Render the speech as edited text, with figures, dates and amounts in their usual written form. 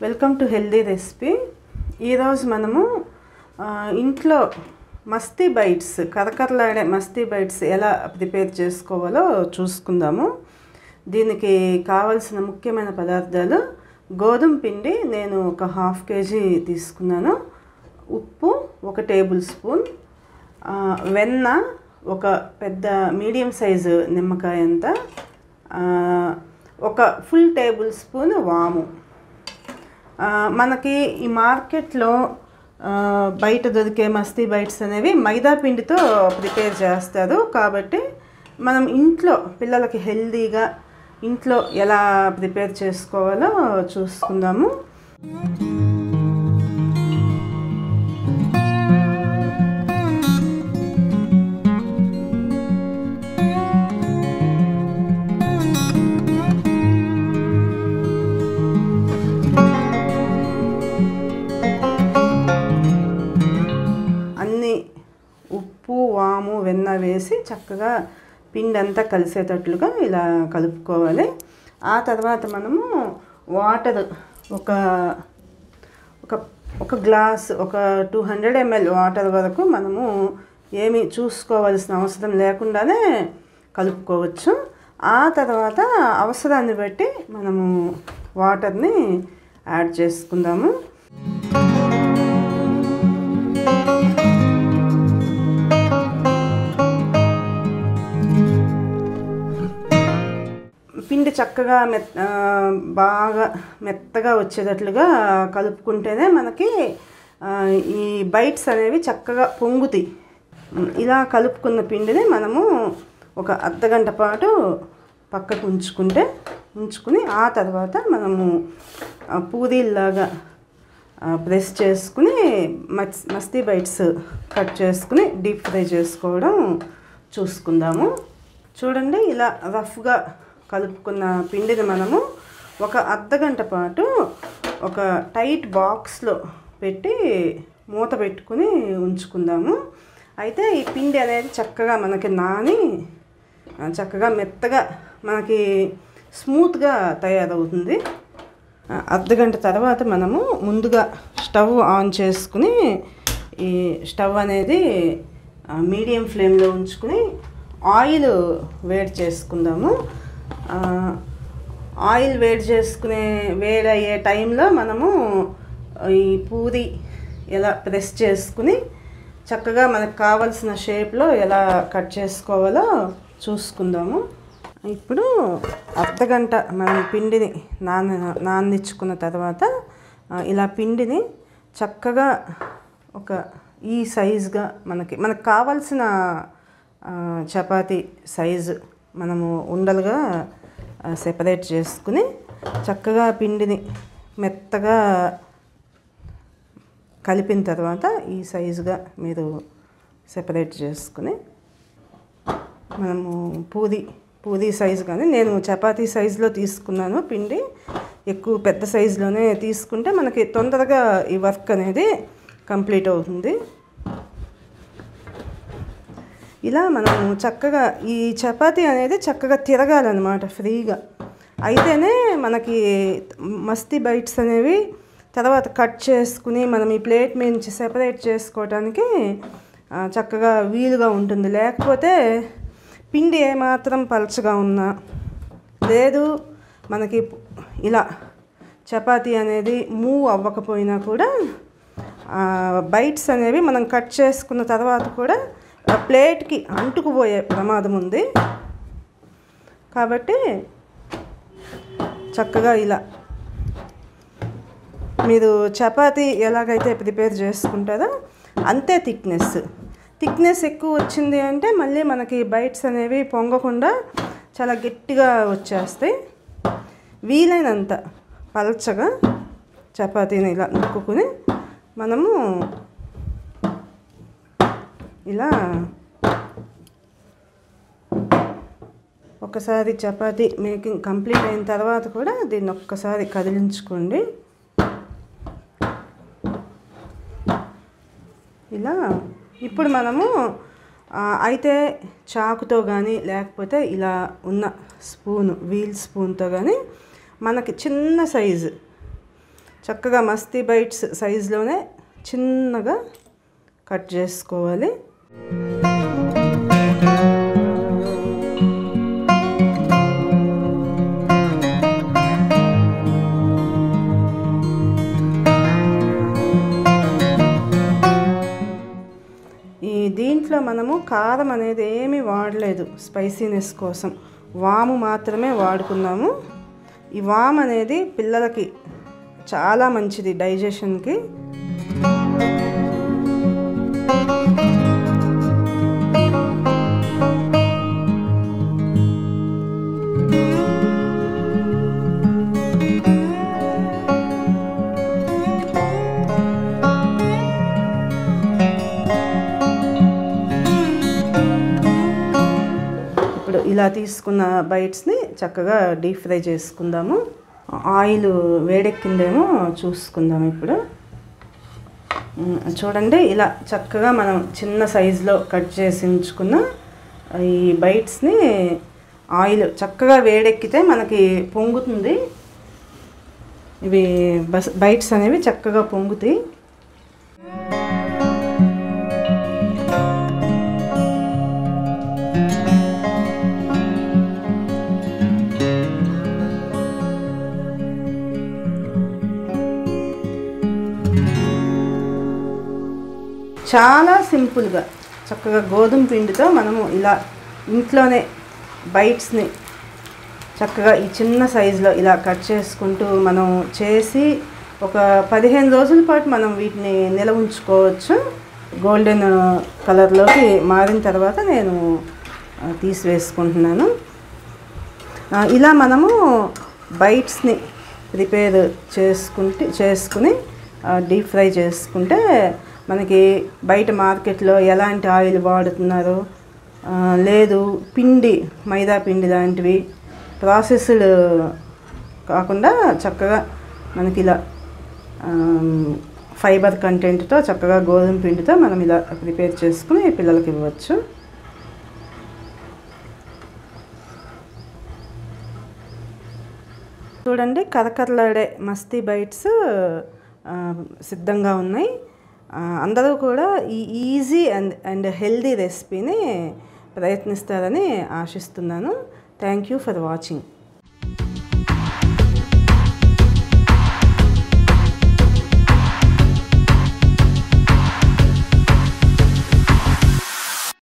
Welcome to healthy recipe. ఈరోజు మనము ఇంట్లో మస్తీ బైట్స్, కరకరలాడే మస్తీ బైట్స్ ఎలా ప్రిపేర్ చేసుకోవాలో చూసుకుందాము. దీనికి కావలసిన ముఖ్యమైన పదార్థాలు: గోధుమ పిండి నేను ఒక 1/2 kg తీసుకున్నాను, ఉప్పు 1 టేబుల్ స్పూన్, వెన్న ఒక పెద్ద మీడియం సైజు నిమ్మకాయ అంత, ఒక ఫుల్ టేబుల్ స్పూన్ వాము. మనకి ఈ మార్కెట్లో బయట దొరికే మస్తీ బైట్స్ అనేవి మైదా పిండితో ప్రిపేర్ చేస్తారు. కాబట్టి మనం ఇంట్లో పిల్లలకి హెల్దీగా ఇంట్లో ఎలా ప్రిపేర్ చేసుకోవాలో చూసుకుందాము. ఉప్పు, వాము, వెన్న వేసి చక్కగా పిండి అంతా కలిసేటట్లుగా ఇలా కలుపుకోవాలి. ఆ తర్వాత మనము వాటర్ ఒక గ్లాస్, ఒక 200 ml వాటర్ వరకు మనము ఏమీ చూసుకోవాల్సిన అవసరం లేకుండానే కలుపుకోవచ్చు. ఆ తర్వాత అవసరాన్ని బట్టి మనము వాటర్ని యాడ్ చేసుకుందాము. పిండి చక్కగా బాగా మెత్తగా వచ్చేటట్లుగా కలుపుకుంటేనే మనకి ఈ బైట్స్ అనేవి చక్కగా పొంగుతాయి. ఇలా కలుపుకున్న పిండిని మనము ఒక అర్ధగంట పాటు పక్కకు ఉంచుకుని ఆ తర్వాత మనము పూరీలాగా ప్రెస్ చేసుకుని మస్తీ బైట్స్ కట్ చేసుకుని డీప్ ఫ్రై చేసుకోవడం చూసుకుందాము. చూడండి, ఇలా రఫ్గా కలుపుకున్న పిండిని మనము ఒక అర్ధగంట పాటు ఒక టైట్ బాక్స్లో పెట్టి మూత పెట్టుకుని ఉంచుకుందాము. అయితే ఈ పిండి అనేది చక్కగా మనకి నాని చక్కగా మెత్తగా మనకి స్మూత్గా తయారవుతుంది. అర్ధగంట తర్వాత మనము ముందుగా స్టవ్ ఆన్ చేసుకుని ఈ స్టవ్ అనేది మీడియం ఫ్లేమ్లో ఉంచుకుని ఆయిల్ వేడి చేసుకుందాము. ఆయిల్ వేడయ్యే టైంలో మనము ఈ పూరి ఎలా ప్రెస్ చేసుకుని చక్కగా మనకు కావలసిన షేప్లో ఎలా కట్ చేసుకోవాలో చూసుకుందాము. ఇప్పుడు అర్ధగంట మనం పిండిని నాననిచ్చుకున్న తర్వాత ఇలా పిండిని చక్కగా ఈ సైజుగా మనకు కావలసిన చపాతీ సైజు మనము ఉండలుగా సెపరేట్ చేసుకుని చక్కగా పిండిని మెత్తగా కలిపిన తర్వాత ఈ సైజుగా మీరు సెపరేట్ చేసుకుని మనము పూరీ సైజు, కానీ నేను చపాతీ సైజులో తీసుకున్నాను. పిండి ఎక్కువ పెద్ద సైజులోనే తీసుకుంటే మనకి తొందరగా ఈ వర్క్ అనేది కంప్లీట్ అవుతుంది. ఇలా మనము చక్కగా ఈ చపాతీ అనేది చక్కగా తిరగాలన్నమాట ఫ్రీగా. అయితేనే మనకి మస్తీ బైట్స్ అనేవి తర్వాత కట్ చేసుకుని మనం ఈ ప్లేట్ మీద నుంచి సెపరేట్ చేసుకోవడానికి చక్కగా వీలుగా ఉంటుంది. లేకపోతే పిండి ఏమాత్రం పలచగా ఉన్నా లేదు, మనకి ఇలా చపాతీ అనేది మూవ్ అవ్వకపోయినా కూడా బైట్స్ అనేవి మనం కట్ చేసుకున్న తర్వాత కూడా ప్లేట్కి అంటుకుపోయే ప్రమాదం ఉంది. కాబట్టి చక్కగా ఇలా మీరు చపాతీ ఎలాగైతే ప్రిపేర్ చేసుకుంటారో అంతే థిక్నెస్ ఎక్కువ వచ్చింది అంటే మళ్ళీ మనకి బైట్స్ అనేవి పొంగకుండా చాలా గట్టిగా వచ్చేస్తాయి. వీలైనంత పలచగా చపాతీని ఇలా నొక్కుని మనము ఇలా ఒకసారి చపాతీ మేకింగ్ కంప్లీట్ అయిన తర్వాత కూడా దీన్ని ఒక్కసారి కదిలించుకోండి. ఇలా ఇప్పుడు మనము అయితే చాకుతో కానీ లేకపోతే ఇలా ఉన్న వీల్ స్పూన్తో కానీ మనకి చిన్న చక్కగా మస్తీ బైట్స్ సైజులోనే చిన్నగా కట్ చేసుకోవాలి. దీంట్లో మనము కారం అనేది ఏమీ వాడలేదు, స్పైసీనెస్ కోసం వాము మాత్రమే వాడుకున్నాము. ఈ వాము అనేది పిల్లలకి చాలా మంచిది డైజెషన్కి. ఇలా తీసుకున్న బైట్స్ని చక్కగా డీప్ ఫ్రై చేసుకుందాము. ఆయిల్ వేడెక్కిందేమో చూసుకుందాము. ఇప్పుడు చూడండి, ఇలా చక్కగా మనం చిన్న సైజులో కట్ చేసి ఉంచుకున్న ఈ బైట్స్ని ఆయిల్ చక్కగా వేడెక్కితే మనకి పొంగుతుంది. ఇవి బైట్స్ అనేవి చక్కగా పొంగుతాయి. చాలా సింపుల్గా చక్కగా గోధుమ పిండితో మనము ఇలా ఇంట్లోనే బైట్స్ని చక్కగా ఈ చిన్న సైజులో ఇలా కట్ చేసుకుంటూ మనం చేసి ఒక 15 రోజుల పాటు మనం వీటిని నిల్వ ఉంచుకోవచ్చు. గోల్డెన్ కలర్లోకి మారిన తర్వాత నేను తీసివేసుకుంటున్నాను. ఇలా మనము బైట్స్ని ప్రిపేర్ చేసుకుని డీప్ ఫ్రై చేసుకుంటే మనకి బయట మార్కెట్లో ఎలాంటి ఆయిల్ వాడుతున్నారో లేదు, పిండి మైదా పిండి లాంటివి ప్రాసెస్డ్ కాకుండా చక్కగా మనకి ఇలా ఫైబర్ కంటెంట్తో చక్కగా గోధుమ పిండితో మనం ఇలా ప్రిపేర్ చేసుకుని పిల్లలకి ఇవ్వచ్చు. చూడండి, కరకరలాడే మస్తీ బైట్స్ సిద్ధంగా ఉన్నాయి. అందరూ కూడా ఈ ఈజీ అండ్ హెల్దీ రెసిపీని ప్రయత్నిస్తారని ఆశిస్తున్నాను. Thank you for watching.